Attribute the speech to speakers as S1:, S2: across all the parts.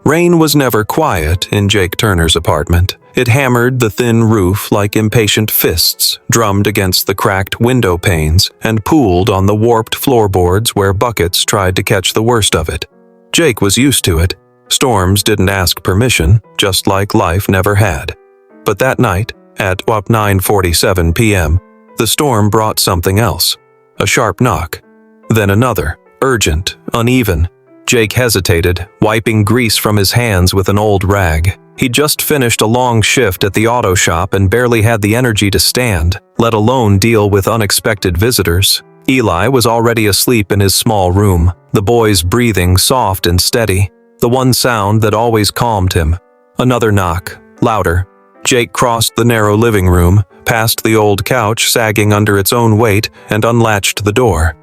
S1: Rain was never quiet in Jake Turner's apartment. It hammered the thin roof like impatient fists, drummed against the cracked window panes, and pooled on the warped floorboards where buckets tried to catch the worst of it. Jake was used to it. Storms didn't ask permission, just like life never had. But that night, at 9:47 p.m., the storm brought something else. A sharp knock. Then another, urgent, uneven. Jake hesitated, wiping grease from his hands with an old rag. He'd just finished a long shift at the auto shop and barely had the energy to stand, let alone deal with unexpected visitors. Eli was already asleep in his small room, the boy's breathing soft and steady, the one sound that always calmed him. Another knock, louder. Jake crossed the narrow living room, past the old couch sagging under its own weight, and unlatched the door.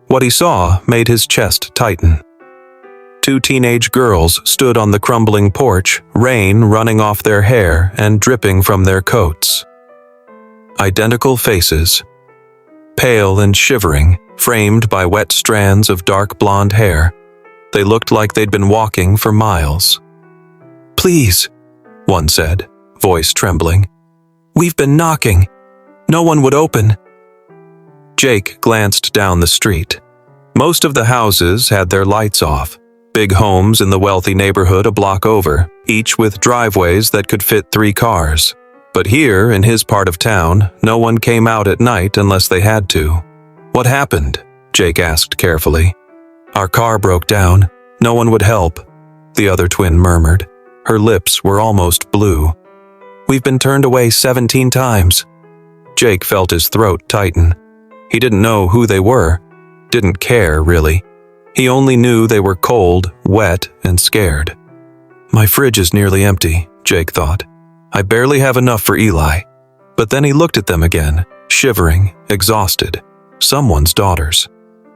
S1: What he saw made his chest tighten. Two teenage girls stood on the crumbling porch, rain running off their hair and dripping from their coats. Identical faces. Pale and shivering, framed by wet strands of dark blonde hair. They looked like they'd been walking for miles. "Please," one said, voice trembling. "We've been knocking. No one would open." Jake glanced down the street. Most of the houses had their lights off. Big homes in the wealthy neighborhood a block over, each with driveways that could fit 3 cars. But here, in his part of town, no one came out at night unless they had to. "What happened?" Jake asked carefully. "Our car broke down. No one would help," the other twin murmured. Her lips were almost blue. "We've been turned away 17 times. Jake felt his throat tighten. He didn't know who they were. Didn't care, really. He only knew they were cold, wet, and scared. "My fridge is nearly empty," Jake thought. "I barely have enough for Eli." But then he looked at them again, shivering, exhausted. Someone's daughters.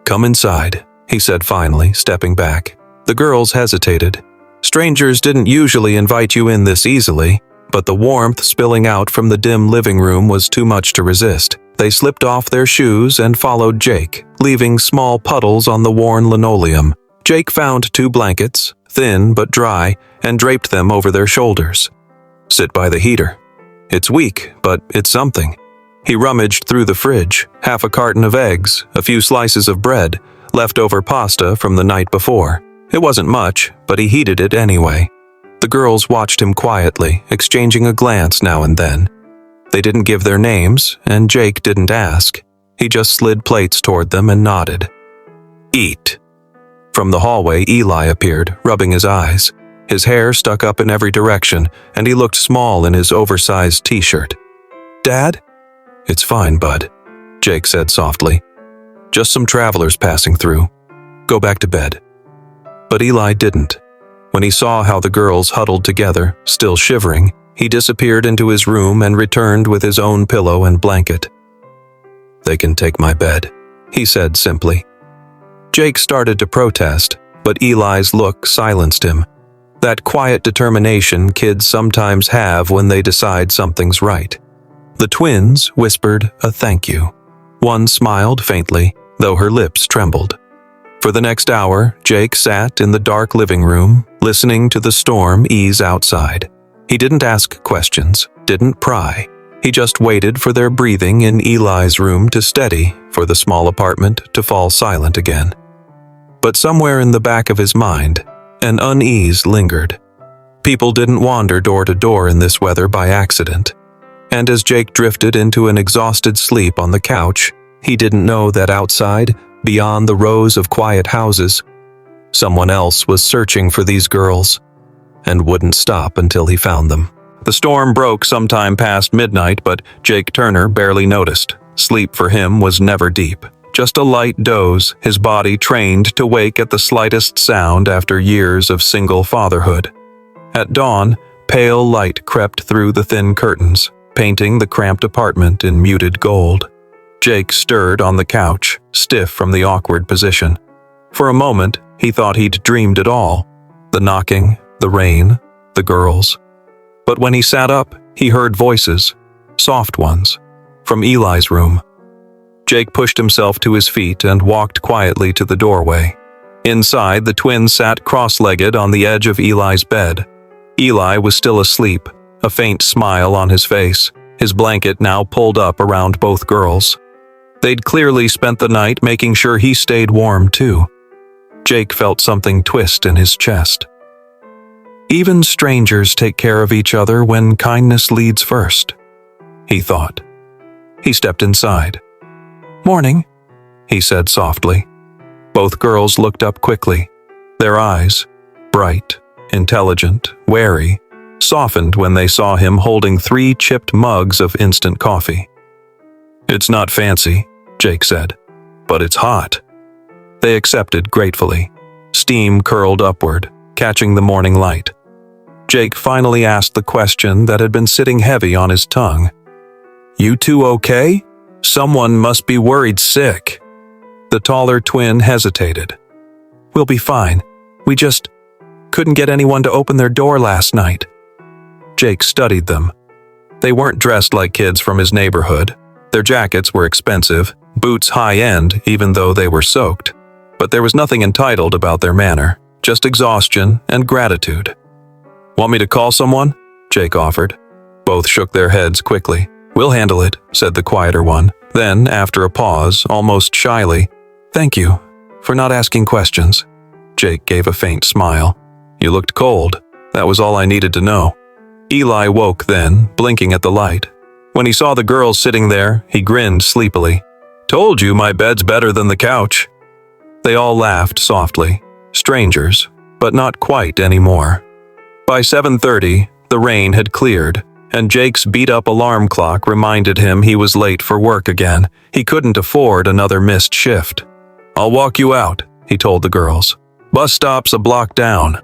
S1: "Come inside," he said finally, stepping back. The girls hesitated. Strangers didn't usually invite you in this easily, but the warmth spilling out from the dim living room was too much to resist. They slipped off their shoes and followed Jake, leaving small puddles on the worn linoleum. Jake found 2 blankets, thin but dry, and draped them over their shoulders. "Sit by the heater. It's weak, but it's something." He rummaged through the fridge, half a carton of eggs, a few slices of bread, leftover pasta from the night before. It wasn't much, but he heated it anyway. The girls watched him quietly, exchanging a glance now and then. They didn't give their names, and Jake didn't ask. He just slid plates toward them and nodded. "Eat." From the hallway, Eli appeared, rubbing his eyes. His hair stuck up in every direction, and he looked small in his oversized t-shirt. "Dad?" "It's fine, bud," Jake said softly. "Just some travelers passing through. Go back to bed." But Eli didn't. When he saw how the girls huddled together, still shivering, he disappeared into his room and returned with his own pillow and blanket. "They can take my bed," he said simply. Jake started to protest, but Eli's look silenced him. That quiet determination kids sometimes have when they decide something's right. The twins whispered a thank you. One smiled faintly, though her lips trembled. For the next hour, Jake sat in the dark living room, listening to the storm ease outside. He didn't ask questions, didn't pry. He just waited for their breathing in Eli's room to steady, for the small apartment to fall silent again. But somewhere in the back of his mind, an unease lingered. People didn't wander door to door in this weather by accident. And as Jake drifted into an exhausted sleep on the couch, he didn't know that outside, beyond the rows of quiet houses, someone else was searching for these girls, and wouldn't stop until he found them. The storm broke sometime past midnight, but Jake Turner barely noticed. Sleep for him was never deep. Just a light doze, his body trained to wake at the slightest sound after years of single fatherhood. At dawn, pale light crept through the thin curtains, painting the cramped apartment in muted gold. Jake stirred on the couch, stiff from the awkward position. For a moment, he thought he'd dreamed it all. The knocking, the rain, the girls. But when he sat up, he heard voices, soft ones, from Eli's room. Jake pushed himself to his feet and walked quietly to the doorway. Inside, the twins sat cross-legged on the edge of Eli's bed. Eli was still asleep, a faint smile on his face, his blanket now pulled up around both girls. They'd clearly spent the night making sure he stayed warm, too. Jake felt something twist in his chest. Even strangers take care of each other when kindness leads first, he thought. He stepped inside. "Morning," he said softly. Both girls looked up quickly. Their eyes, bright, intelligent, wary, softened when they saw him holding 3 chipped mugs of instant coffee. "It's not fancy," Jake said, "but it's hot." They accepted gratefully. Steam curled upward, catching the morning light. Jake finally asked the question that had been sitting heavy on his tongue. "You two okay? Someone must be worried sick." The taller twin hesitated. "We'll be fine. We just couldn't get anyone to open their door last night." Jake studied them. They weren't dressed like kids from his neighborhood. Their jackets were expensive, boots high-end even though they were soaked. But there was nothing entitled about their manner, just exhaustion and gratitude. "Want me to call someone?" Jake offered. Both shook their heads quickly. "We'll handle it," said the quieter one. Then, after a pause, almost shyly, "Thank you for not asking questions." Jake gave a faint smile. "You looked cold. That was all I needed to know." Eli woke then, blinking at the light. When he saw the girls sitting there, he grinned sleepily. "Told you my bed's better than the couch." They all laughed softly. Strangers, but not quite anymore. By 7:30, the rain had cleared, and Jake's beat-up alarm clock reminded him he was late for work again. He couldn't afford another missed shift. "I'll walk you out," he told the girls. "Bus stop's a block down."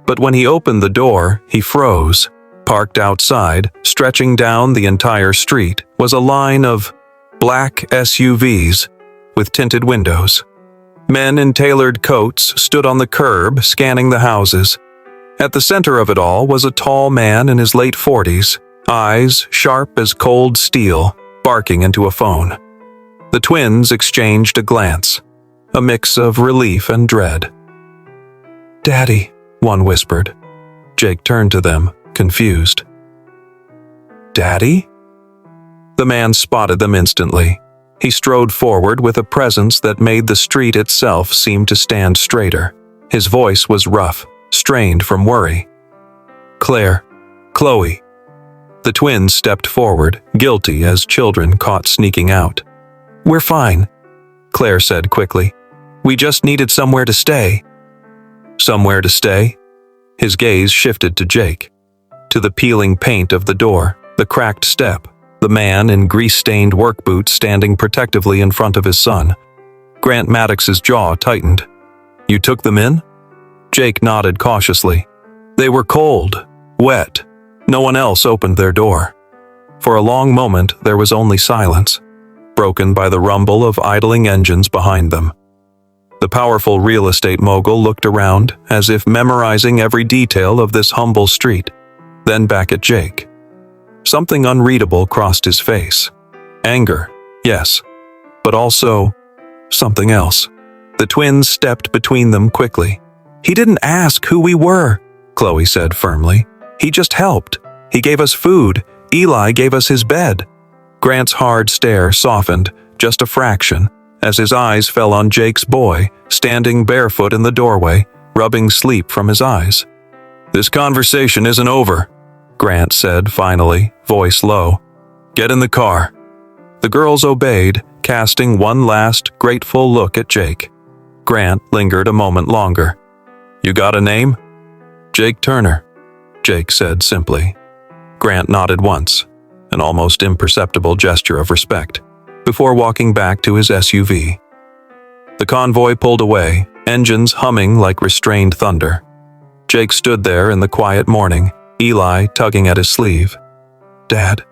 S1: But when he opened the door, he froze. Parked outside, stretching down the entire street, was a line of black SUVs with tinted windows. Men in tailored coats stood on the curb, scanning the houses. At the center of it all was a tall man in his late 40s, eyes sharp as cold steel, barking into a phone. The twins exchanged a glance, a mix of relief and dread. "Daddy," one whispered. Jake turned to them, confused. "Daddy?" The man spotted them instantly. He strode forward with a presence that made the street itself seem to stand straighter. His voice was rough, strained from worry. "Claire, Chloe." The twins stepped forward, guilty as children caught sneaking out. "We're fine," Claire said quickly. "We just needed somewhere to stay." "Somewhere to stay?" His gaze shifted to Jake, to the peeling paint of the door, the cracked step, the man in grease-stained work boots standing protectively in front of his son. Grant Maddox's jaw tightened. "You took them in?" Jake nodded cautiously. They were cold, wet. No one else opened their door. For a long moment, there was only silence, broken by the rumble of idling engines behind them. The powerful real estate mogul looked around, as if memorizing every detail of this humble street, then back at Jake. Something unreadable crossed his face. Anger, yes, but also something else. The twins stepped between them quickly. "He didn't ask who we were," Chloe said firmly. "He just helped. He gave us food. Eli gave us his bed." Grant's hard stare softened, just a fraction, as his eyes fell on Jake's boy, standing barefoot in the doorway, rubbing sleep from his eyes. "This conversation isn't over," Grant said finally, voice low. "Get in the car." The girls obeyed, casting one last, grateful look at Jake. Grant lingered a moment longer. "You got a name?" "Jake Turner," Jake said simply. Grant nodded once, an almost imperceptible gesture of respect, before walking back to his SUV. The convoy pulled away, engines humming like restrained thunder. Jake stood there in the quiet morning, Eli tugging at his sleeve. "Dad,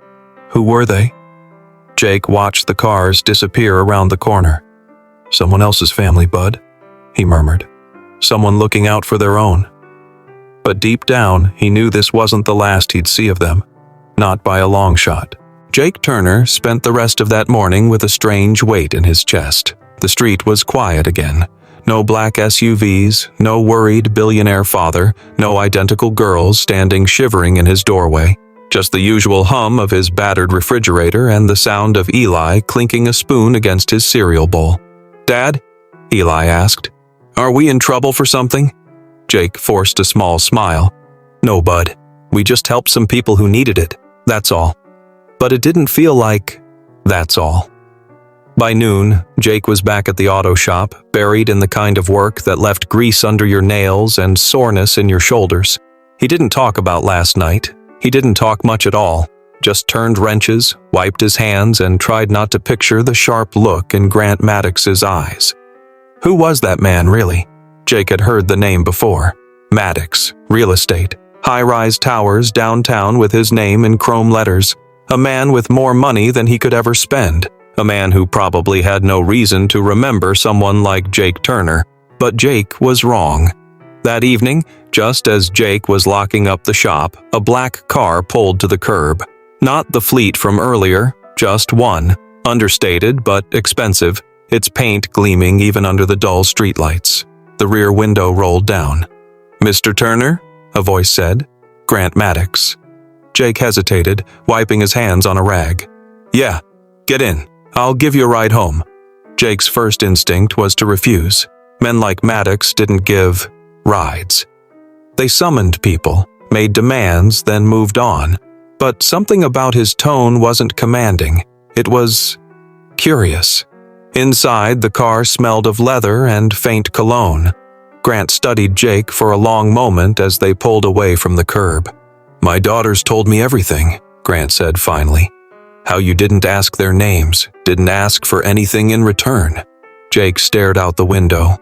S1: who were they?" Jake watched the cars disappear around the corner. "Someone else's family, bud," he murmured. "Someone looking out for their own." But deep down, he knew this wasn't the last he'd see of them. Not by a long shot. Jake Turner spent the rest of that morning with a strange weight in his chest. The street was quiet again. No black SUVs, no worried billionaire father, no identical girls standing shivering in his doorway. Just the usual hum of his battered refrigerator and the sound of Eli clinking a spoon against his cereal bowl. "Dad?" Eli asked. "Are we in trouble for something?" Jake forced a small smile. "No, bud. We just helped some people who needed it. That's all." But it didn't feel like that's all. By noon, Jake was back at the auto shop, buried in the kind of work that left grease under your nails and soreness in your shoulders. He didn't talk about last night. He didn't talk much at all, just turned wrenches, wiped his hands, and tried not to picture the sharp look in Grant Maddox's eyes. Who was that man, really? Jake had heard the name before. Maddox, real estate, high-rise towers downtown with his name in chrome letters. A man with more money than he could ever spend. A man who probably had no reason to remember someone like Jake Turner. But Jake was wrong. That evening, just as Jake was locking up the shop, a black car pulled to the curb. Not the fleet from earlier, just one. Understated but expensive, its paint gleaming even under the dull streetlights. The rear window rolled down. "Mr. Turner?" a voice said. "Grant Maddox." Jake hesitated, wiping his hands on a rag. "Yeah, get in. I'll give you a ride home." Jake's first instinct was to refuse. Men like Maddox didn't give rides. They summoned people, made demands, then moved on. But something about his tone wasn't commanding. It was curious. Inside, the car smelled of leather and faint cologne. Grant studied Jake for a long moment as they pulled away from the curb. "My daughters told me everything," Grant said finally. "How you didn't ask their names, didn't ask for anything in return." Jake stared out the window.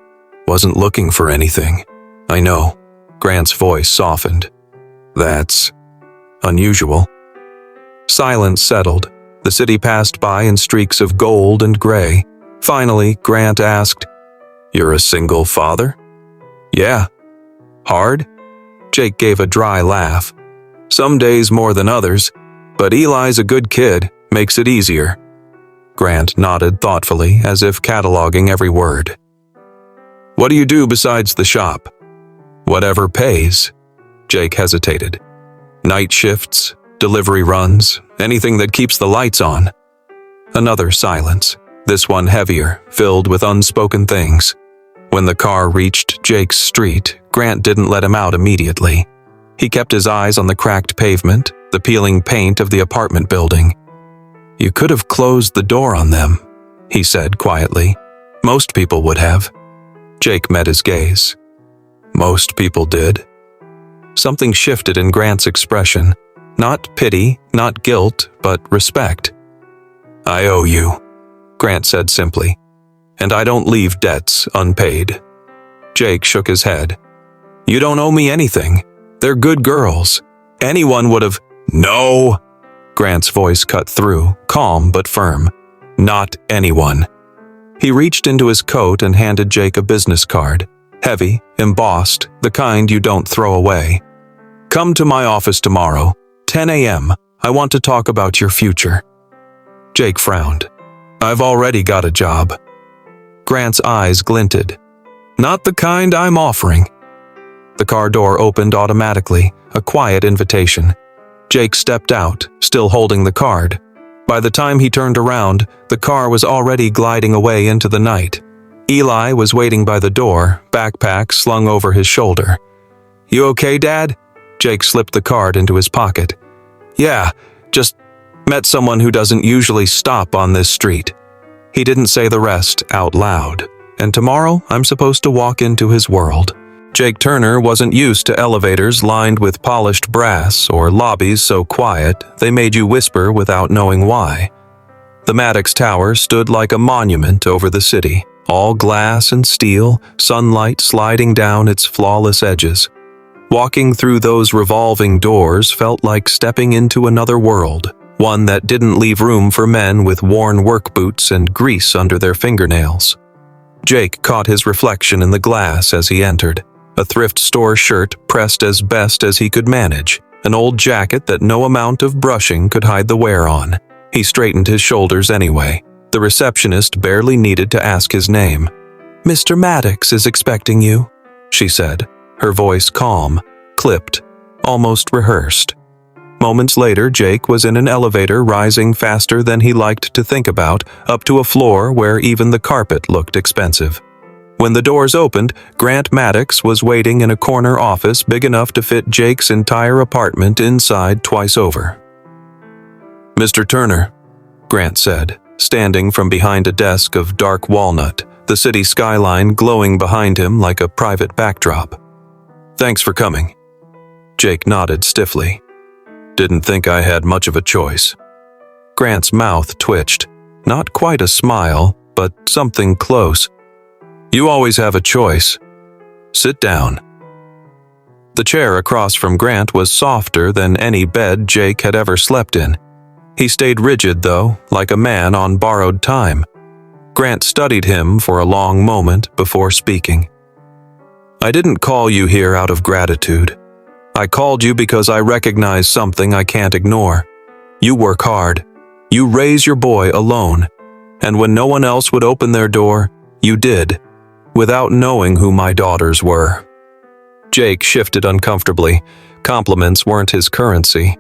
S1: "Wasn't looking for anything." "I know." Grant's voice softened. "That's unusual." Silence settled. The city passed by in streaks of gold and gray. Finally, Grant asked, "You're a single father?" "Yeah." "Hard?" Jake gave a dry laugh. "Some days more than others, but Eli's a good kid, makes it easier." Grant nodded thoughtfully, as if cataloging every word. "What do you do besides the shop?" "Whatever pays." Jake hesitated. "Night shifts, delivery runs, anything that keeps the lights on." Another silence, this one heavier, filled with unspoken things. When the car reached Jake's street, Grant didn't let him out immediately. He kept his eyes on the cracked pavement, the peeling paint of the apartment building. "You could have closed the door on them," he said quietly. "Most people would have." Jake met his gaze. "Most people did." Something shifted in Grant's expression. Not pity, not guilt, but respect. "I owe you," Grant said simply. "And I don't leave debts unpaid." Jake shook his head. "You don't owe me anything. They're good girls. Anyone would have—" "No!" Grant's voice cut through, calm but firm. "Not anyone." He reached into his coat and handed Jake a business card. Heavy, embossed, the kind you don't throw away. "Come to my office tomorrow, 10 a.m. I want to talk about your future." Jake frowned. "I've already got a job." Grant's eyes glinted. "Not the kind I'm offering." The car door opened automatically, a quiet invitation. Jake stepped out, still holding the card. By the time he turned around, the car was already gliding away into the night. Eli was waiting by the door, backpack slung over his shoulder. "You okay, Dad?" Jake slipped the card into his pocket. "Yeah, just met someone who doesn't usually stop on this street." He didn't say the rest out loud. "And tomorrow I'm supposed to walk into his world." Jake Turner wasn't used to elevators lined with polished brass or lobbies so quiet they made you whisper without knowing why. The Maddox Tower stood like a monument over the city, all glass and steel, sunlight sliding down its flawless edges. Walking through those revolving doors felt like stepping into another world, one that didn't leave room for men with worn work boots and grease under their fingernails. Jake caught his reflection in the glass as he entered. A thrift store shirt pressed as best as he could manage, an old jacket that no amount of brushing could hide the wear on. He straightened his shoulders anyway. The receptionist barely needed to ask his name. "Mr. Maddox is expecting you," she said, her voice calm, clipped, almost rehearsed. Moments later, Jake was in an elevator rising faster than he liked to think about, up to a floor where even the carpet looked expensive. When the doors opened, Grant Maddox was waiting in a corner office big enough to fit Jake's entire apartment inside twice over. "Mr. Turner," Grant said, standing from behind a desk of dark walnut, the city skyline glowing behind him like a private backdrop. "Thanks for coming." Jake nodded stiffly. "Didn't think I had much of a choice." Grant's mouth twitched. Not quite a smile, but something close. "You always have a choice. Sit down." The chair across from Grant was softer than any bed Jake had ever slept in. He stayed rigid, though, like a man on borrowed time. Grant studied him for a long moment before speaking. "I didn't call you here out of gratitude. I called you because I recognize something I can't ignore. You work hard. You raise your boy alone. And when no one else would open their door, you did, without knowing who my daughters were." Jake shifted uncomfortably. Compliments weren't his currency.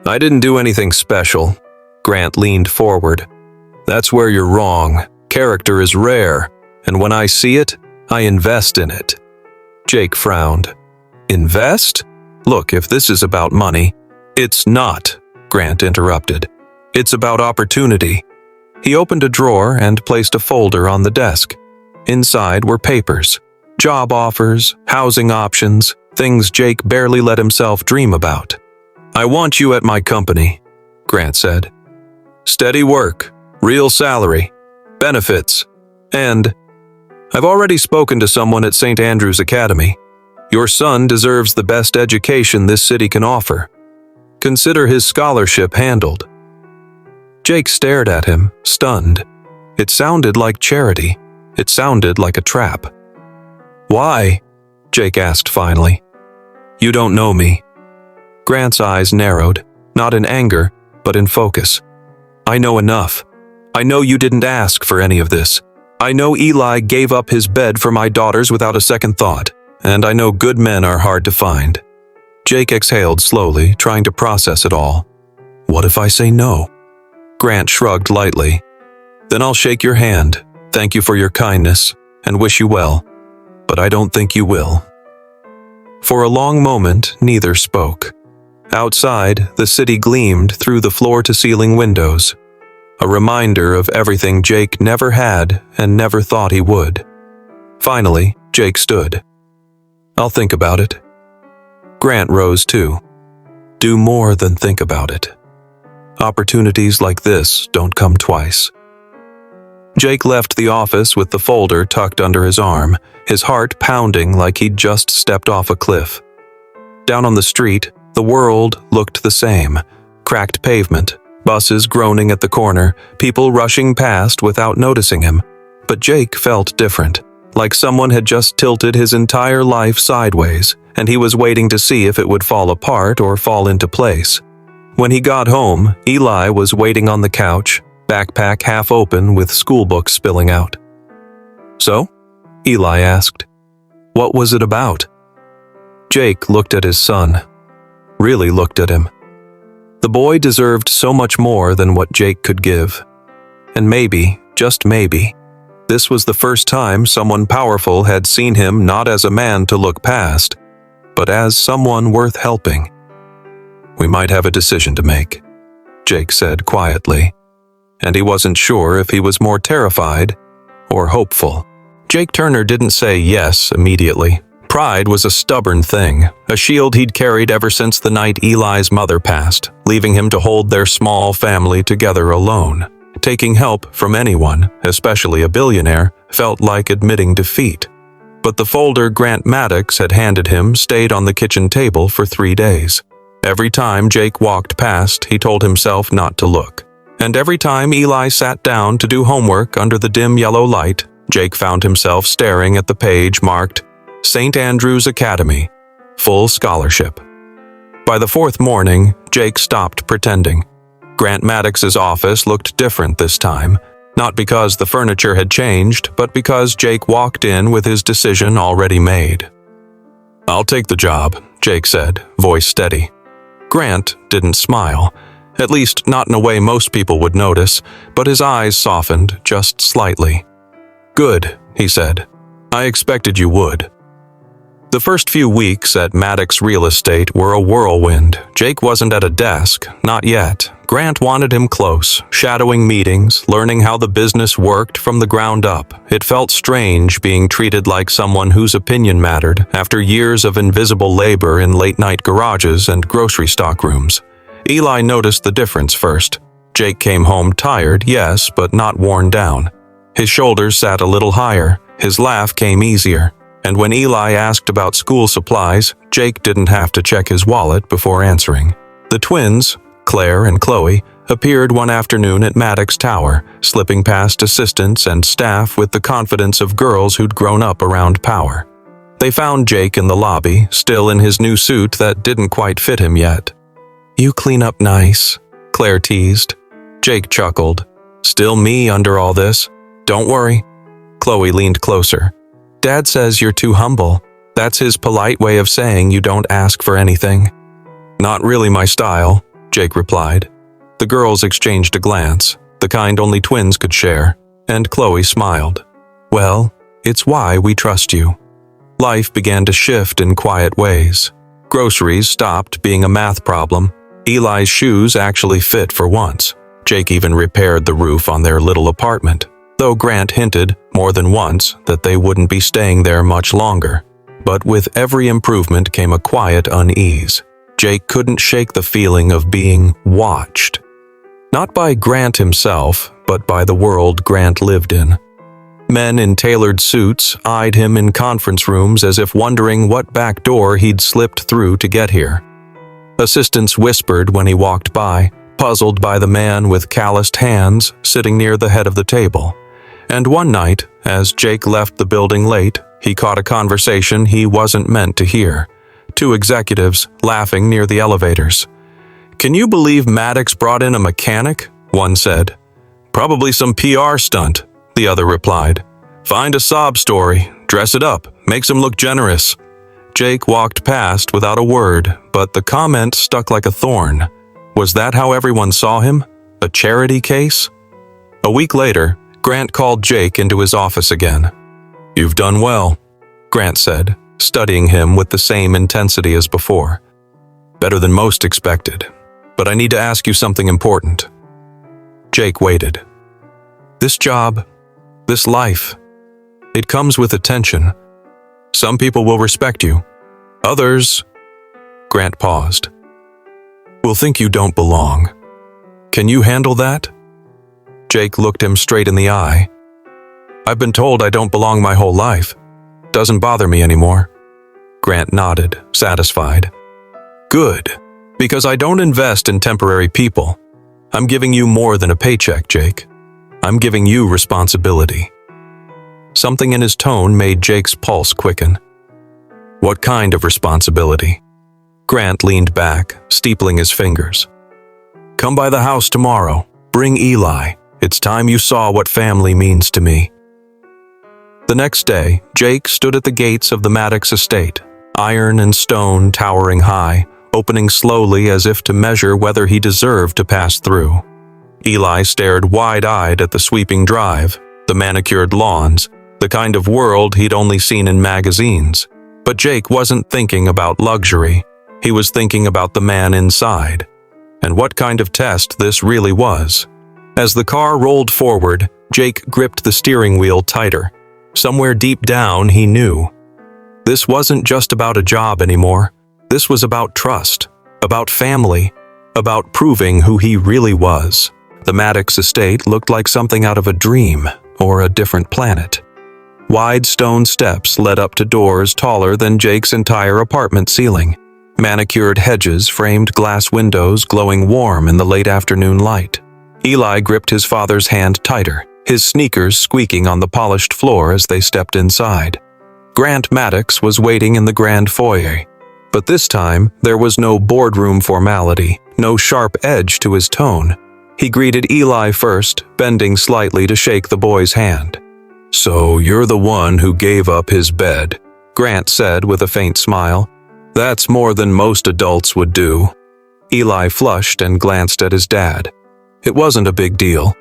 S1: "I didn't do anything special." Grant leaned forward. "That's where you're wrong. Character is rare, and when I see it, I invest in it." Jake frowned. "Invest? Look, if this is about money—" "It's not," Grant interrupted. "It's about opportunity." He opened a drawer and placed a folder on the desk. Inside were papers, job offers, housing options, things Jake barely let himself dream about. "I want you at my company," Grant said. "Steady work, real salary, benefits, and I've already spoken to someone at St. Andrew's Academy. Your son deserves the best education this city can offer. Consider his scholarship handled." Jake stared at him, stunned. It sounded like charity. It sounded like a trap. "Why?" Jake asked finally. "You don't know me." Grant's eyes narrowed, not in anger, but in focus. "I know enough. I know you didn't ask for any of this. I know Eli gave up his bed for my daughters without a second thought, and I know good men are hard to find." Jake exhaled slowly, trying to process it all. "What if I say no?" Grant shrugged lightly. "Then I'll shake your hand, thank you for your kindness, and wish you well. But I don't think you will." For a long moment, neither spoke. Outside, the city gleamed through the floor-to-ceiling windows, a reminder of everything Jake never had and never thought he would. Finally, Jake stood. "I'll think about it." Grant rose too. "Do more than think about it. Opportunities like this don't come twice." Jake left the office with the folder tucked under his arm, his heart pounding like he'd just stepped off a cliff. Down on the street, the world looked the same. Cracked pavement, buses groaning at the corner, people rushing past without noticing him. But Jake felt different, like someone had just tilted his entire life sideways, and he was waiting to see if it would fall apart or fall into place. When he got home, Eli was waiting on the couch, backpack half open with school books spilling out. "So?" Eli asked. "What was it about?" Jake looked at his son. Really looked at him. The boy deserved so much more than what Jake could give. And maybe, just maybe, this was the first time someone powerful had seen him not as a man to look past, but as someone worth helping. "We might have a decision to make," Jake said quietly. And he wasn't sure if he was more terrified or hopeful. Jake Turner didn't say yes immediately. Pride was a stubborn thing, a shield he'd carried ever since the night Eli's mother passed, leaving him to hold their small family together alone. Taking help from anyone, especially a billionaire, felt like admitting defeat. But the folder Grant Maddox had handed him stayed on the kitchen table for 3 days. Every time Jake walked past, he told himself not to look. And every time Eli sat down to do homework under the dim yellow light, Jake found himself staring at the page marked St. Andrew's Academy, full scholarship. By the 4th morning, Jake stopped pretending. Grant Maddox's office looked different this time, Not because the furniture had changed, but because Jake walked in with his decision already made. "I'll take the job," Jake said, voice steady. Grant didn't smile, at least not in a way most people would notice, but his eyes softened just slightly. "Good," he said. "I expected you would." The first few weeks at Maddox Real Estate were a whirlwind. Jake wasn't at a desk, not yet. Grant wanted him close, shadowing meetings, learning how the business worked from the ground up. It felt strange being treated like someone whose opinion mattered after years of invisible labor in late-night garages and grocery stock rooms. Eli noticed the difference first. Jake came home tired, yes, but not worn down. His shoulders sat a little higher, his laugh came easier. And when Eli asked about school supplies, Jake didn't have to check his wallet before answering. The twins, Claire and Chloe, appeared one afternoon at Maddox Tower, slipping past assistants and staff with the confidence of girls who'd grown up around power. They found Jake in the lobby, still in his new suit that didn't quite fit him yet. "You clean up nice," Claire teased. Jake chuckled. "Still me under all this. Don't worry." Chloe leaned closer. "Dad says you're too humble. That's his polite way of saying you don't ask for anything." "Not really my style," Jake replied. The girls exchanged a glance, the kind only twins could share, and Chloe smiled. "Well, it's why we trust you." Life began to shift in quiet ways. Groceries stopped being a math problem. Eli's shoes actually fit for once. Jake even repaired the roof on their little apartment, though Grant hinted more than once that they wouldn't be staying there much longer. But with every improvement came a quiet unease. Jake couldn't shake the feeling of being watched. Not by Grant himself, but by the world Grant lived in. Men in tailored suits eyed him in conference rooms as if wondering what back door he'd slipped through to get here. Assistants whispered when he walked by, puzzled by the man with calloused hands sitting near the head of the table. And one night, as Jake left the building late, he caught a conversation he wasn't meant to hear. Two executives laughing near the elevators. "Can you believe Maddox brought in a mechanic?" one said. "Probably some PR stunt," the other replied. "Find a sob story, dress it up, makes him look generous." Jake walked past without a word, but the comment stuck like a thorn. Was that how everyone saw him? A charity case? A week later, Grant called Jake into his office again. "You've done well," Grant said, studying him with the same intensity as before. "Better than most expected. But I need to ask you something important." Jake waited. "This job, this life, it comes with attention. Some people will respect you. Others," Grant paused, "will think you don't belong. Can you handle that?" Jake looked him straight in the eye. "I've been told I don't belong my whole life. Doesn't bother me anymore." Grant nodded, satisfied. "Good, because I don't invest in temporary people. I'm giving you more than a paycheck, Jake. I'm giving you responsibility." Something in his tone made Jake's pulse quicken. "What kind of responsibility?" Grant leaned back, steepling his fingers. "Come by the house tomorrow. Bring Eli. It's time you saw what family means to me." The next day, Jake stood at the gates of the Maddox estate, iron and stone towering high, opening slowly as if to measure whether he deserved to pass through. Eli stared wide-eyed at the sweeping drive, the manicured lawns, the kind of world he'd only seen in magazines. But Jake wasn't thinking about luxury. He was thinking about the man inside, and what kind of test this really was. As the car rolled forward, Jake gripped the steering wheel tighter. Somewhere deep down, he knew. This wasn't just about a job anymore. This was about trust, about family, about proving who he really was. The Maddox estate looked like something out of a dream or a different planet. Wide stone steps led up to doors taller than Jake's entire apartment ceiling. Manicured hedges framed glass windows glowing warm in the late afternoon light. Eli gripped his father's hand tighter, his sneakers squeaking on the polished floor as they stepped inside. Grant Maddox was waiting in the grand foyer. But this time, there was no boardroom formality, no sharp edge to his tone. He greeted Eli first, bending slightly to shake the boy's hand. "So you're the one who gave up his bed," Grant said with a faint smile. "That's more than most adults would do." Eli flushed and glanced at his dad. "It wasn't a big deal."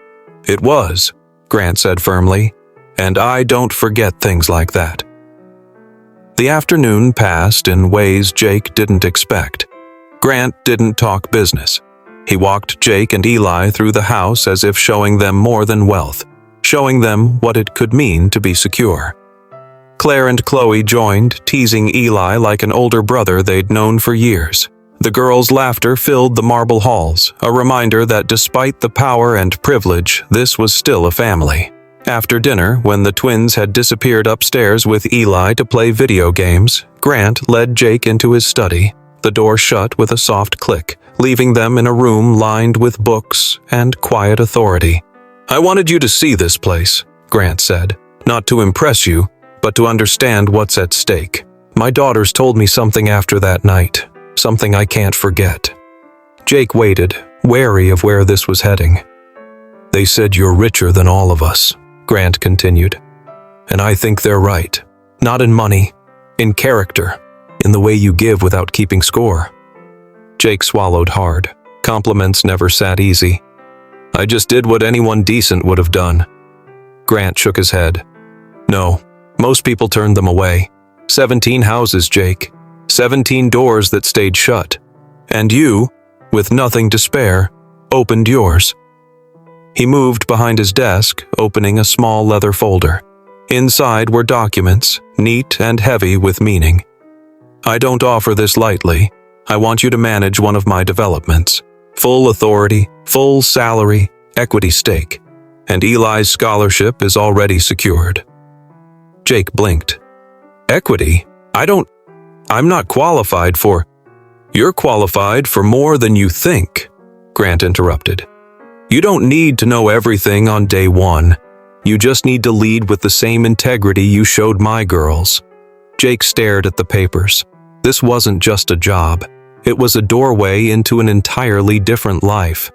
S1: "It was," Grant said firmly, "and I don't forget things like that." The afternoon passed in ways Jake didn't expect. Grant didn't talk business. He walked Jake and Eli through the house as if showing them more than wealth, showing them what it could mean to be secure. Claire and Chloe joined, teasing Eli like an older brother they'd known for years. The girls' laughter filled the marble halls, a reminder that despite the power and privilege, this was still a family. After dinner, when the twins had disappeared upstairs with Eli to play video games, Grant led Jake into his study. The door shut with a soft click, leaving them in a room lined with books and quiet authority. "I wanted you to see this place," Grant said, "not to impress you, but to understand what's at stake. My daughters told me something after that night, something I can't forget." Jake waited, wary of where this was heading. "They said you're richer than all of us," Grant continued. "And I think they're right. Not in money, in character, in the way you give without keeping score." Jake swallowed hard. Compliments never sat easy. "I just did what anyone decent would have done." Grant shook his head. "No, most people turned them away. 17 houses, Jake. 17 doors that stayed shut. And you, with nothing to spare, opened yours." He moved behind his desk, opening a small leather folder. Inside were documents, neat and heavy with meaning. "I don't offer this lightly. I want you to manage one of my developments. Full authority, full salary, equity stake. And Eli's scholarship is already secured." Jake blinked. "Equity? I'm not qualified for—" "You're qualified for more than you think," Grant interrupted. "You don't need to know everything on day one. You just need to lead with the same integrity you showed my girls." Jake stared at the papers. This wasn't just a job. It was a doorway into an entirely different life.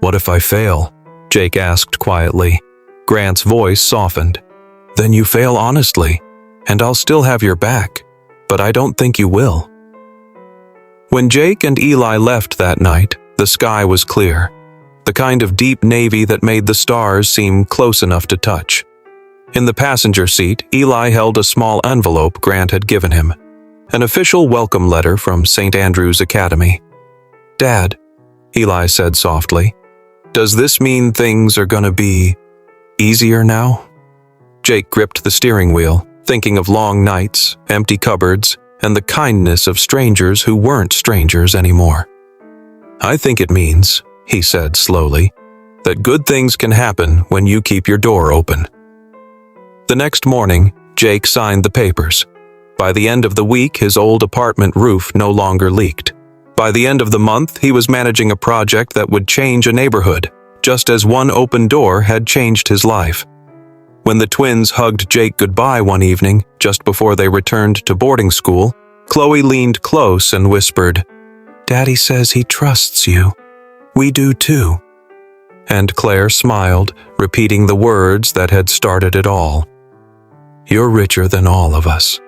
S1: "What if I fail?" Jake asked quietly. Grant's voice softened. "Then you fail honestly, and I'll still have your back, but I don't think you will." When Jake and Eli left that night, the sky was clear. The kind of deep navy that made the stars seem close enough to touch. In the passenger seat, Eli held a small envelope Grant had given him. An official welcome letter from St. Andrew's Academy. "Dad," Eli said softly, "does this mean things are gonna be easier now?" Jake gripped the steering wheel, thinking of long nights, empty cupboards, and the kindness of strangers who weren't strangers anymore. "I think it means," he said slowly, "that good things can happen when you keep your door open." The next morning, Jake signed the papers. By the end of the week, his old apartment roof no longer leaked. By the end of the month, he was managing a project that would change a neighborhood, just as one open door had changed his life. When the twins hugged Jake goodbye one evening, just before they returned to boarding school, Chloe leaned close and whispered, "Daddy says he trusts you. We do too." And Claire smiled, repeating the words that had started it all. "You're richer than all of us."